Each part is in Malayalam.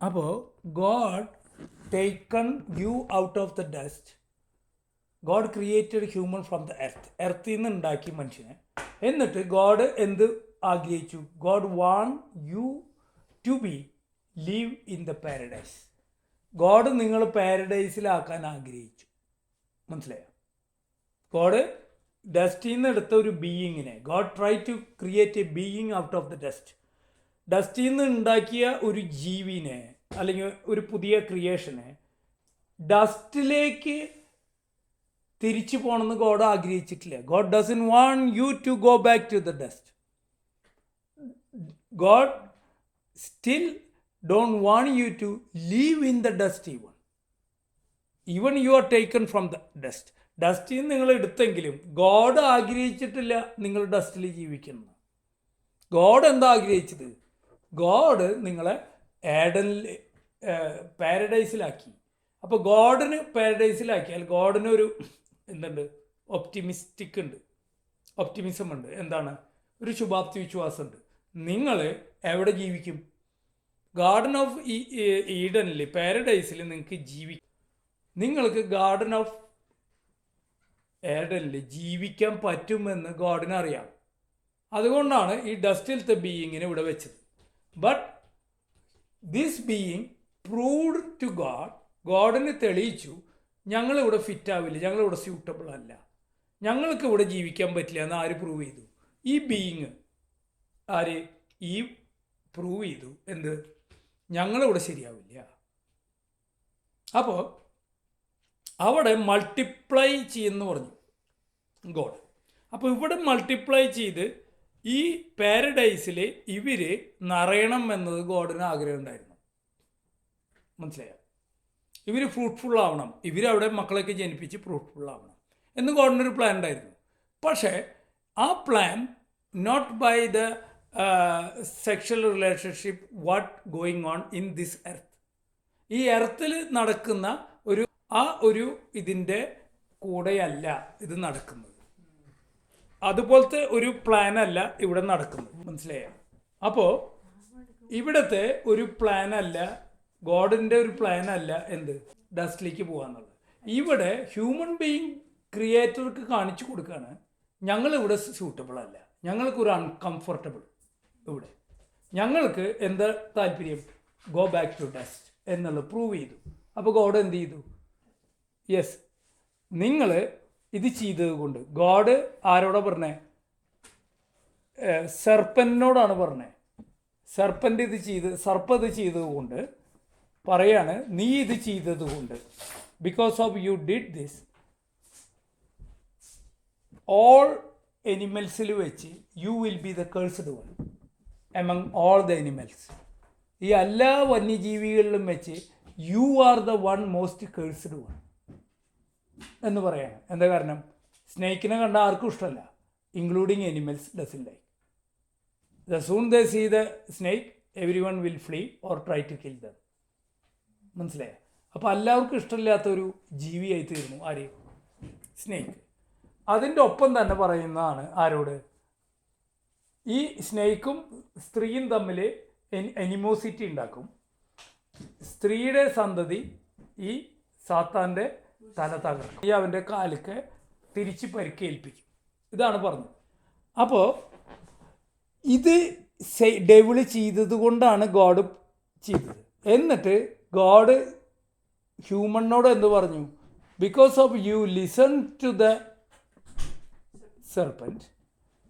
അപ്പോൾ God taken you out of the dust. God created human from the എർത്തിൽ നിന്ന് ഉണ്ടാക്കി മനുഷ്യനെ. എന്നിട്ട് ഗോഡ് എന്ത് ആഗ്രഹിച്ചു? God want you to be leave in the paradise. God നിങ്ങൾ പാരഡൈസിലാക്കാൻ ആഗ്രഹിച്ചു. മനസ്സിലായോ? ഗോഡ് ഡസ്റ്റിൽ നിന്ന് എടുത്ത ഒരു ബീയിങ്ങിനെ, God try to create a being out of the dust. ഡസ്റ്റിൽ നിന്ന് ഉണ്ടാക്കിയ ഒരു ജീവിനെ അല്ലെങ്കിൽ ഒരു പുതിയ ക്രിയേഷനെ ഡസ്റ്റിലേക്ക് തിരിച്ചു പോകണമെന്ന് ഗോഡ് ആഗ്രഹിച്ചിട്ടില്ല. God doesn't want you to go back to the dust. God still don't want you to leave in the dust. Even you are taken from the dust. ഡസ്റ്റിൽ നിന്ന് നിങ്ങൾ എടുത്തെങ്കിലും ഗോഡ് ആഗ്രഹിച്ചിട്ടില്ല നിങ്ങൾ ഡസ്റ്റിൽ ജീവിക്കുന്നത്. ഗോഡ് എന്താ ആഗ്രഹിച്ചത്? ഗോഡ് നിങ്ങളെ ഏഡനിൽ പാരഡൈസിലാക്കി. അപ്പോൾ ഗോഡിന് പാരഡൈസിലാക്കിയാൽ ഗോഡിനൊരു എന്തുണ്ട്? ഒപ്റ്റിമിസം ഉണ്ട്. എന്താണ്? ഒരു ശുഭാപ്തി വിശ്വാസമുണ്ട്. നിങ്ങൾ എവിടെ ജീവിക്കും? ഗാർഡൻ ഓഫ് ഈഡനിൽ, പാരഡൈസിൽ നിങ്ങൾക്ക് ജീവിക്കും. നിങ്ങൾക്ക് ഗാർഡൻ ഓഫ് ഏഡനിൽ ജീവിക്കാൻ പറ്റുമെന്ന് ഗോഡിന് അറിയാം. അതുകൊണ്ടാണ് ഈ ഡസ്റ്റിലത്തെ ബീയിങ്ങിനെ ഇവിടെ വെച്ചത്. But this being proved to God. ഗോഡിന് തെളിയിച്ചു ഞങ്ങളിവിടെ ഫിറ്റ് ആവില്ല, ഞങ്ങളിവിടെ സ്യൂട്ടബിൾ അല്ല, ഞങ്ങൾക്ക് ഇവിടെ ജീവിക്കാൻ പറ്റില്ല എന്ന് ആര് പ്രൂവ് ചെയ്തു? ഈ ബീയിങ് ഈ പ്രൂവ് ചെയ്തു. എന്ത്? ഞങ്ങളിവിടെ ശരിയാവില്ല. അപ്പോൾ അവിടെ മൾട്ടിപ്ലൈ ചെയ്യുമെന്ന് പറഞ്ഞു ഗോഡ്. അപ്പോൾ ഇവിടെ മൾട്ടിപ്ലൈ ചെയ്ത് ഈ പാരഡൈസിൽ ഇവർ നിറയണം എന്നത് ഗോഡിന് ആഗ്രഹം ഉണ്ടായിരുന്നു. മനസ്സിലായോ? ഇവർ ഫ്രൂട്ട്ഫുൾ ആവണം, ഇവരവിടെ മക്കളൊക്കെ ജനിപ്പിച്ച് ഫ്രൂട്ട്ഫുൾ ആവണം എന്ന് ഗോഡിനൊരു പ്ലാൻ ഉണ്ടായിരുന്നു. പക്ഷേ ആ plan not by the sexual relationship what going on in this earth. ഈ എർത്തിൽ നടക്കുന്ന ഒരു ഇതിൻ്റെ കൂടെയല്ല ഇത് നടക്കുന്നത്. അതുപോലത്തെ ഒരു പ്ലാനല്ല ഇവിടെ നടക്കുന്നത്. മനസ്സിലായോ? അപ്പോൾ ഇവിടുത്തെ ഒരു പ്ലാനല്ല, ഗോഡിൻ്റെ ഒരു പ്ലാനല്ല എന്ത്? ഡസ്റ്റിലേക്ക് പോകാന്നുള്ളത്. ഇവിടെ ഹ്യൂമൻ ബീയിങ് ക്രിയേറ്റർക്ക് കാണിച്ചു കൊടുക്കുകയാണ് ഞങ്ങളിവിടെ സ്യൂട്ടബിൾ അല്ല, ഞങ്ങൾക്കൊരു അൺകംഫർട്ടബിൾ ഇവിടെ, ഞങ്ങൾക്ക് എന്താ താല്പര്യം? ഗോ ബാക്ക് ടു ഡസ്റ്റ് എന്നുള്ളത് പ്രൂവ് ചെയ്തു. അപ്പോൾ ഗോഡ് എന്ത് ചെയ്തു? യെസ്, നിങ്ങൾ ഇത് ചെയ്തത് കൊണ്ട്. ഗോഡ് ആരോടാ പറഞ്ഞേ? സർപ്പനോടാണ് പറഞ്ഞത്. സർപ്പൻ്റ് ഇത് ചെയ്തത് കൊണ്ട് പറയാണ്, നീ ഇത് ചെയ്തത് കൊണ്ട്, because of you did this, all എനിമൽസിൽ വെച്ച് you will be the cursed one among all the animals. ഈ എല്ലാ വന്യജീവികളിലും വെച്ച് you are the one most cursed one എന്ന് പറയാണ്. എന്താ കാരണം? സ്നേക്കിനെ കണ്ട ആർക്കും ഇഷ്ടമല്ല, including animals doesn't like. The soon they see the snake everyone will flee or try to kill them. മനസ്സിലായോ? അപ്പോൾ എല്ലാവർക്കും ഇഷ്ടമില്ലാത്തൊരു ജീവിയായി തീർന്നു ആര്? സ്നേക്ക്. അതിൻ്റെ ഒപ്പം തന്നെ പറയുന്നതാണ് ആരോട്? ഈ സ്നേക്കും സ്ത്രീയും തമ്മിൽ എനിമോസിറ്റി ഉണ്ടാക്കും. സ്ത്രീയുടെ സന്തതി ഈ സാത്താൻ്റെ തല തകർക്കും, ഈ അവൻ്റെ കാലിക്ക് തിരിച്ച് പരിക്കേൽപ്പിക്കും. ഇതാണ് പറഞ്ഞത്. അപ്പോൾ ഇത് ഡെവിള് ചെയ്തത് കൊണ്ടാണ് ഗോഡ് ചെയ്തത്. എന്നിട്ട് ഗോഡ് ഹ്യൂമനോട് എന്ത് പറഞ്ഞു? Because of you listen to the serpent,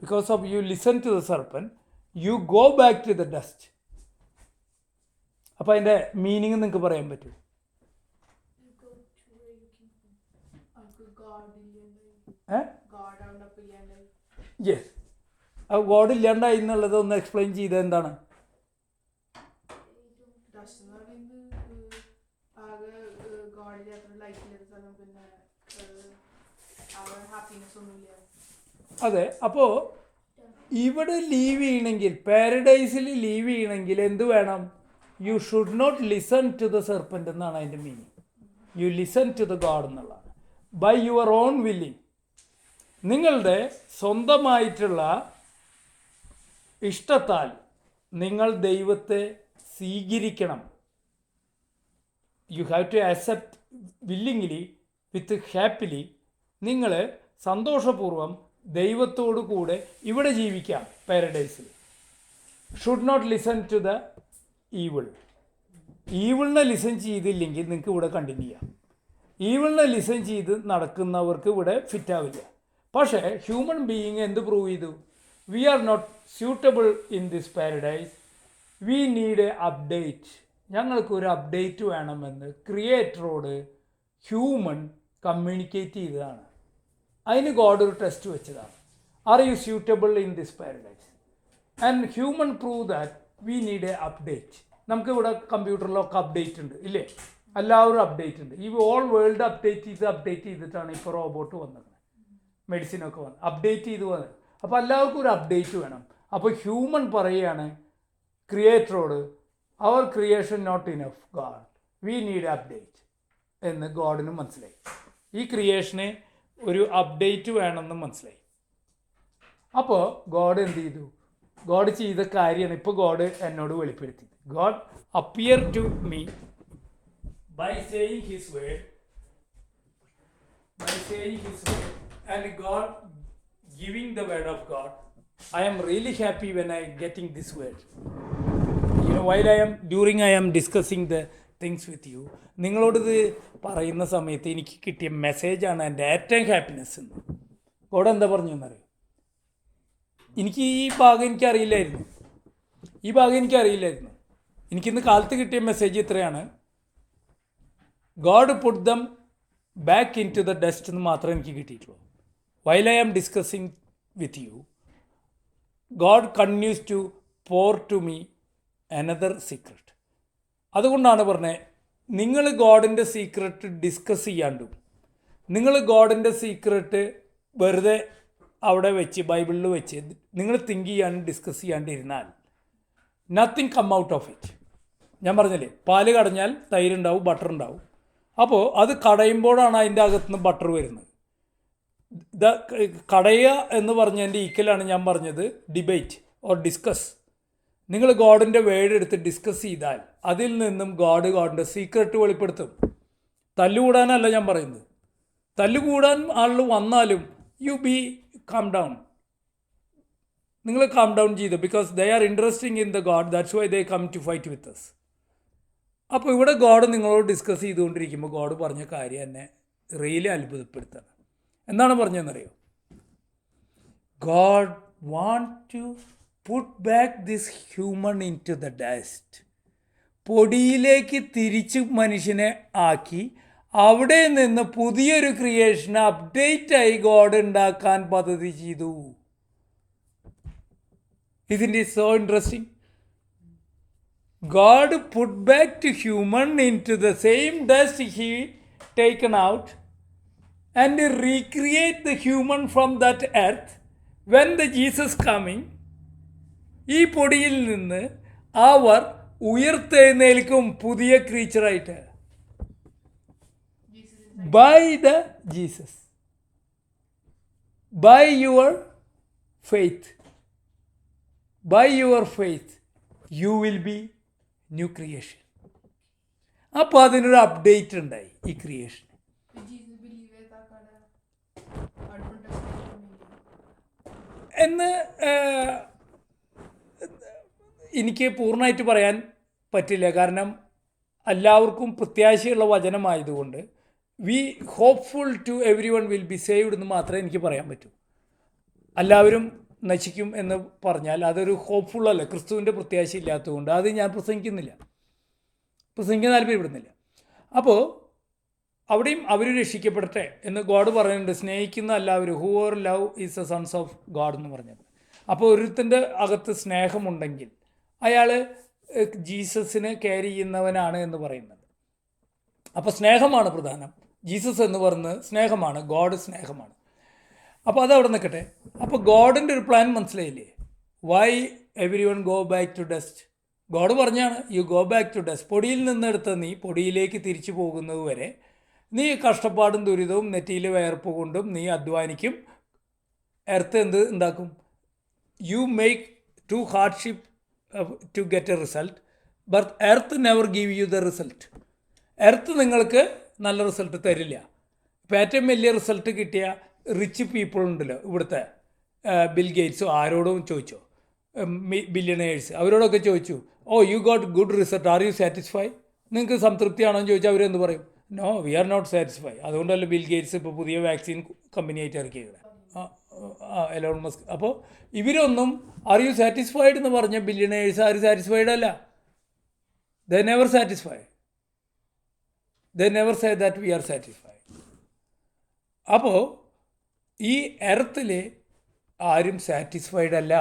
because of you listen to the serpent, you go back to the dust. അപ്പോൾ അതിൻ്റെ മീനിങ് നിങ്ങൾക്ക് പറയാൻ പറ്റുമോ? യെസ്, ആ ഗോഡ് ഇല്ലാണ്ടായി എന്നുള്ളത് ഒന്ന് എക്സ്പ്ലെയിൻ ചെയ്തത് എന്താണ്? അതെ. അപ്പോൾ ഇവിടെ ലീവ് ചെയ്യണമെങ്കിൽ, പാരഡൈസിൽ ലീവ് ചെയ്യണമെങ്കിൽ എന്ത് വേണം? You should not listen to the serpent എന്നാണ് അതിൻ്റെ meaning. You listen to the God എന്നുള്ളതാണ്. ബൈ യുവർ ഓൺ വില്ലിങ്, നിങ്ങളുടെ സ്വന്തമായിട്ടുള്ള ഇഷ്ടത്താൽ നിങ്ങൾ ദൈവത്തെ സ്വീകരിക്കണം. You have to accept willingly with happily. നിങ്ങൾ സന്തോഷപൂർവ്വം ദൈവത്തോടു കൂടെ ഇവിടെ ജീവിക്കാം പാരഡൈസിൽ. Should not listen to the evil. ഈവിളിനെ ലിസൺ ചെയ്തില്ലെങ്കിൽ നിങ്ങൾക്ക് ഇവിടെ കണ്ടിന്യൂ ചെയ്യാം. ഈവിളിനെ ലിസൺ ചെയ്ത് നടക്കുന്നവർക്ക് ഇവിടെ ഫിറ്റാവില്ല. പക്ഷേ ഹ്യൂമൻ ബീയിങ് എന്ത് പ്രൂവ് ചെയ്തു? We are not suitable in this paradise, we need a update. ഞങ്ങൾക്കൊരു അപ്ഡേറ്റ് വേണമെന്ന് ക്രിയേറ്ററോട് ഹ്യൂമൻ കമ്മ്യൂണിക്കേറ്റ് ചെയ്തതാണ്. അതിന് ഗോഡ് ഒരു ടെസ്റ്റ് വെച്ചതാണ്. Are you suitable in this paradise? And human prove that we need a update. നമുക്കിവിടെ കമ്പ്യൂട്ടറിലൊക്കെ അപ്ഡേറ്റ് ഉണ്ട് ഇല്ലേ? എല്ലാവരും അപ്ഡേറ്റ് ഉണ്ട്. ഈ ഓൾ വേൾഡ് അപ്ഡേറ്റ് ചെയ്തിട്ടാണ് ഇപ്പോൾ റോബോട്ട് വന്നത്, മെഡിസിനൊക്കെ വന്നത്, അപ്ഡേറ്റ് ചെയ്ത് വന്നത്. അപ്പോൾ എല്ലാവർക്കും ഒരു അപ്ഡേറ്റ് വേണം. അപ്പോൾ ഹ്യൂമൻ പറയുകയാണ് ക്രിയേറ്ററോട്, അവർ creation not enough God, we need update എന്ന് ഗോഡിനും മനസ്സിലായി. ഈ ക്രിയേഷന് ഒരു അപ്ഡേറ്റ് വേണമെന്ന് മനസ്സിലായി. അപ്പോൾ ഗോഡ് എന്ത് ചെയ്തു? ഗോഡ് ചെയ്ത കാര്യമാണ് ഇപ്പോൾ ഗോഡ് എന്നോട് വെളിപ്പെടുത്തി. God appear to me by saying his word, and God giving the word of God. I am really happy when I getting this word. While I am discussing the things with you, നിങ്ങളോടിത് പറയുന്ന സമയത്ത് എനിക്ക് കിട്ടിയ മെസ്സേജാണ് എൻ്റെ ഏറ്റവും ഹാപ്പിനെസ് എന്ന്. ഗോഡ് എന്താ പറഞ്ഞു എന്നറിയോ? എനിക്ക് ഈ ഭാഗം എനിക്കറിയില്ലായിരുന്നു. എനിക്കിന്ന് കാലത്ത് കിട്ടിയ മെസ്സേജ് ഇത്രയാണ്: God put them back into the dust എന്ന് മാത്രമേ എനിക്ക് കിട്ടിയിട്ടുള്ളൂ. While I am discussing with you, God continues to pour to me another secret. അതുകൊണ്ടാണ് പറഞ്ഞത്, നിങ്ങൾ ഗോഡിൻ്റെ സീക്രട്ട് ഡിസ്കസ് ചെയ്യാണ്ടും, നിങ്ങൾ ഗോഡിൻ്റെ സീക്രട്ട് വെറുതെ അവിടെ വെച്ച് ബൈബിളിൽ വെച്ച് നിങ്ങൾ തിങ്ക് ചെയ്യാണ്ട് ഡിസ്കസ് ചെയ്യാണ്ടിരുന്നാൽ nothing come out of it. ഞാൻ പറഞ്ഞില്ലേ, പാല് കടഞ്ഞാൽ തൈരുണ്ടാവും, ബട്ടർ ഉണ്ടാവും. അപ്പോൾ അത് കടയുമ്പോഴാണ് അതിൻ്റെ അകത്തുനിന്ന് ബട്ടർ വരുന്നത്. കടയുക എന്ന് പറഞ്ഞതിൻ്റെ ഈക്വലാണ് ഞാൻ പറഞ്ഞത് ഡിബേറ്റ് ഓർ ഡിസ്കസ്. നിങ്ങൾ ഗോഡിൻ്റെ വേർഡ് എടുത്ത് ഡിസ്കസ് ചെയ്താൽ അതിൽ നിന്നും ഗോഡിൻ്റെ സീക്രട്ട് വെളിപ്പെടുത്തും. തല്ലുകൂടാനല്ല ഞാൻ പറയുന്നത്. തല്ലുകൂടാൻ ആൾ വന്നാലും യു ബി കാം ഡൗൺ. നിങ്ങൾ കാം ഡൗൺ ചെയ്തു, because they are interesting in the God, that's why they come to fight with us. അപ്പോൾ ഇവിടെ ഗോഡ് നിങ്ങളോട് ഡിസ്കസ് ചെയ്തുകൊണ്ടിരിക്കുമ്പോൾ ഗോഡ് പറഞ്ഞ കാര്യം എന്നെ റിയലി അത്ഭുതപ്പെടുത്താണ്. എന്താണ് പറഞ്ഞതെന്നറിയോ? God want to put back this human into the dust. പൊടിയിലേക്ക് തിരിച്ച് മനുഷ്യനെ ആക്കി അവിടെ നിന്ന് പുതിയൊരു ക്രിയേഷൻ അപ്ഡേറ്റായി ഗോഡ് ഉണ്ടാക്കാൻ പദ്ധതി ചെയ്തു. ഇതിൻ്റെ so interesting. God put back to human into the same dust he taken out and recreate the human from that earth when the Jesus coming. ഈ പൊടിയിൽ നിന്ന് അവർ ഉയർത്തെഴുന്നേൽക്കും പുതിയ ക്രീച്ചറായിട്ട്. By the Jesus, by your faith, you will be new creation. അപ്പോൾ അതിനൊരു അപ്ഡേറ്റ് ഉണ്ടായി ഈ ക്രിയേഷൻ. എന്ന് എനിക്ക് പൂർണ്ണമായിട്ട് പറയാൻ പറ്റില്ല, കാരണം എല്ലാവർക്കും പ്രത്യാശയുള്ള വചനമായതുകൊണ്ട് we hopeful to everyone will be saved എന്ന് മാത്രമേ എനിക്ക് പറയാൻ പറ്റൂ. എല്ലാവരും നശിക്കും എന്ന് പറഞ്ഞാൽ അതൊരു ഹോപ്പ്ഫുൾ അല്ല. ക്രിസ്തുവിൻ്റെ പ്രത്യാശ ഇല്ലാത്തതുകൊണ്ട് അത് ഞാൻ പ്രസംഗിക്കാൻ താല്പര്യപ്പെടുന്നില്ല. അപ്പോൾ അവിടെയും അവർ രക്ഷിക്കപ്പെടട്ടെ എന്ന് ഗോഡ് പറയുന്നുണ്ട്. സ്നേഹിക്കുന്ന എല്ലാവരും, who or love is A sons of God എന്ന് പറഞ്ഞത്. അപ്പോൾ ഒരുത്തിൻ്റെ അകത്ത് സ്നേഹമുണ്ടെങ്കിൽ അയാൾ ജീസസിനെ ക്യാരി ചെയ്യുന്നവനാണ് എന്ന് പറയുന്നത്. അപ്പോൾ സ്നേഹമാണ് പ്രധാനം. ജീസസ് എന്ന് പറയുന്നത് സ്നേഹമാണ്, ഗോഡ് സ്നേഹമാണ്. അപ്പോൾ അതവിടെ നിൽക്കട്ടെ. അപ്പോൾ ഗോഡിൻ്റെ ഒരു പ്ലാൻ മനസ്സിലായില്ലേ? Why everyone go back to dust. God പറഞ്ഞാണ് you go back to dust. പൊടിയിൽ നിന്നെടുത്ത നീ പൊടിയിലേക്ക് തിരിച്ചു പോകുന്നത് വരെ നീ കഷ്ടപ്പാടും ദുരിതവും നെറ്റിയിലെ വയർപ്പ് കൊണ്ടും നീ അധ്വാനിക്കും. എർത്ത് എന്ത് ഉണ്ടാക്കും? You make to hardship to get a result, but earth never give you the result. Earth നിങ്ങൾക്ക് നല്ല റിസൾട്ട് തരില്ല. ഇപ്പോൾ ഏറ്റവും വലിയ റിസൾട്ട് കിട്ടിയ റിച്ച് പീപ്പിൾ ഉണ്ടല്ലോ ഇവിടുത്തെ, ബിൽ ഗേറ്റ്സോ ആരോടും ചോദിച്ചോ, ബില്യണേഴ്സ്, അവരോടൊക്കെ ചോദിച്ചു, oh you got good result, are you satisfy, നിങ്ങൾക്ക് സംതൃപ്തിയാണോ എന്ന് ചോദിച്ചാൽ അവരെന്ത് പറയും? No, we are not satisfy. അതുകൊണ്ടല്ലേ ബിൽ ഗേറ്റ്സ് ഇപ്പോൾ പുതിയ വാക്സിൻ കമ്പനി ആയിട്ട് ഇറക്കിയത്, എലോൺ മസ്ക്. അപ്പോൾ ഇവരൊന്നും ആർ യു സാറ്റിസ്ഫൈഡ് എന്ന് പറഞ്ഞ ബില്യണേഴ്സ് ആരും സാറ്റിസ്ഫൈഡ് അല്ല. ദേ never satisfy. They never say that we R satisfied. അപ്പോൾ ഈ എർത്തിൽ ആരും സാറ്റിസ്ഫൈഡ് അല്ല.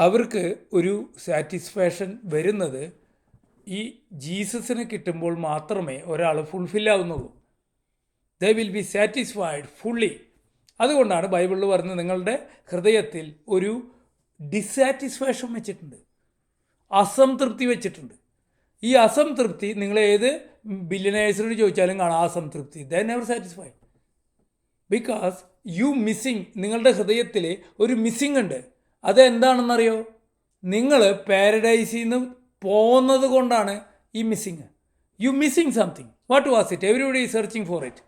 അവർക്ക് ഒരു സാറ്റിസ്ഫാക്ഷൻ വരുന്നത് ഈ ജീസസിന് കിട്ടുമ്പോൾ മാത്രമേ ഒരാൾ ഫുൾഫില്ലാവുന്നുള്ളൂ. They will be satisfied fully. അതുകൊണ്ടാണ് ബൈബിളിൽ പറയുന്നത് നിങ്ങളുടെ ഹൃദയത്തിൽ ഒരു ഡിസാറ്റിസ്ഫാക്ഷൻ വെച്ചിട്ടുണ്ട്, അസംതൃപ്തി വെച്ചിട്ടുണ്ട്. ഈ അസംതൃപ്തി നിങ്ങൾ ഏത് ബില്യനേഴ്സിനോട് ചോദിച്ചാലും കാണാം, അസംതൃപ്തി. They never satisfy because you missing. നിങ്ങളുടെ ഹൃദയത്തിൽ ഒരു മിസ്സിങ് ഉണ്ട്. അതെന്താണെന്നറിയോ? നിങ്ങൾ പാരഡൈസിൽ നിന്ന് പോകുന്നത് കൊണ്ടാണ് ഈ missing. You missing something. What was it? Everybody is searching for it.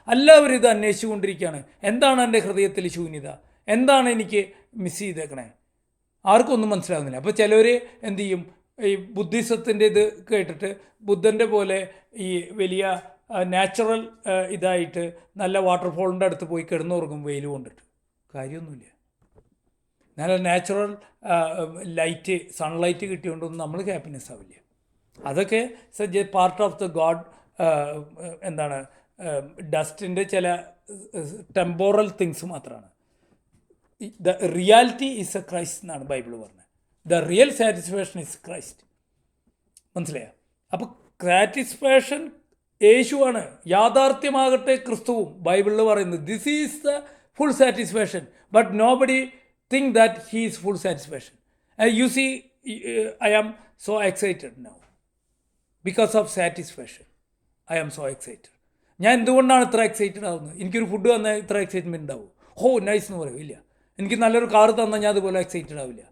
എല്ലാവരും ഇത് അന്വേഷിച്ചു കൊണ്ടിരിക്കുകയാണ്. എന്താണ് എൻ്റെ ഹൃദയത്തിൽ ശൂന്യത? എന്താണ് എനിക്ക് മിസ് ചെയ്തേക്കണേ? ആർക്കും ഒന്നും മനസ്സിലാകുന്നില്ല. അപ്പോൾ ചിലവർ എന്ത് ചെയ്യും, ഈ ബുദ്ധിസത്തിൻ്റെ ഇത് കേട്ടിട്ട് ബുദ്ധൻ്റെ പോലെ ഈ വലിയ നാച്ചുറൽ ഇതായിട്ട് നല്ല വാട്ടർഫോളിൻ്റെ അടുത്ത് പോയി കിടന്നുറങ്ങും വെയിൽ കൊണ്ടിട്ട്. കാര്യമൊന്നുമില്ല. നല്ല നാച്ചുറൽ ലൈറ്റ്, സൺലൈറ്റ് കിട്ടിയോണ്ടൊന്നും നമ്മൾ ഹാപ്പിനെസ് ആവില്ല. അതൊക്കെ പാർട്ട് ഓഫ് ദ ഗോഡ്, എന്താണ്, ഡസ്റ്റിൻ്റെ ചില ടെമ്പോറൽ തിങ്സ് മാത്രമാണ്. The reality is a Christ എന്നാണ് ബൈബിൾ പറഞ്ഞത്. The real satisfaction is Christ. മനസ്സിലായോ? അപ്പോൾ സാറ്റിസ്ഫാക്ഷൻ യേശുവാണ്. യാഥാർത്ഥ്യമാകട്ടെ ക്രിസ്തുവും. ബൈബിളിൽ പറയുന്നത് this is the full satisfaction. But nobody think that he is full satisfaction. You see, I am so excited now because of satisfaction. I am so excited. ഞാൻ എന്തുകൊണ്ടാണ് ഇത്ര എക്സൈറ്റഡ് ആവുന്നത്? എനിക്കൊരു ഫുഡ് തന്നാൽ ഇത്ര എക്സൈറ്റ്മെൻറ്റ് ഉണ്ടാവും? നൈസ് എന്ന് പറയും. ഇല്ല. എനിക്ക് നല്ലൊരു കാർ തന്നാൽ ഞാൻ അതുപോലെ എക്സൈറ്റഡ് ആവില്ല.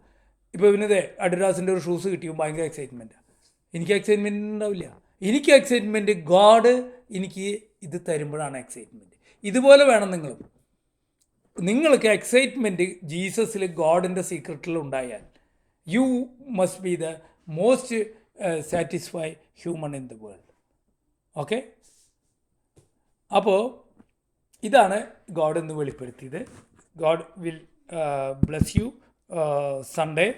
ഇപ്പോൾ ഇവനതേ അഡിഡാസിൻ്റെ ഒരു ഷൂസ് കിട്ടിയും ഭയങ്കര എക്സൈറ്റ്മെൻറ്റാണ്. എനിക്ക് എക്സൈറ്റ്മെൻറ്റ് ഉണ്ടാവില്ല. എനിക്ക് എക്സൈറ്റ്മെൻറ്റ് ഗോഡ് എനിക്ക് ഇത് തരുമ്പോഴാണ് എക്സൈറ്റ്മെൻറ്റ്. ഇതുപോലെ വേണം നിങ്ങളും. നിങ്ങൾക്ക് എക്സൈറ്റ്മെൻറ്റ് ജീസസിൽ, ഗോഡിൻ്റെ സീക്രട്ടിൽ ഉണ്ടായാൽ you must be the most satisfy human in the world. Okay? അപ്പോൾ ഇതാണ് ഗോഡ് എന്ന് വെളിപ്പെടുത്തിയത്. God will bless you. Sunday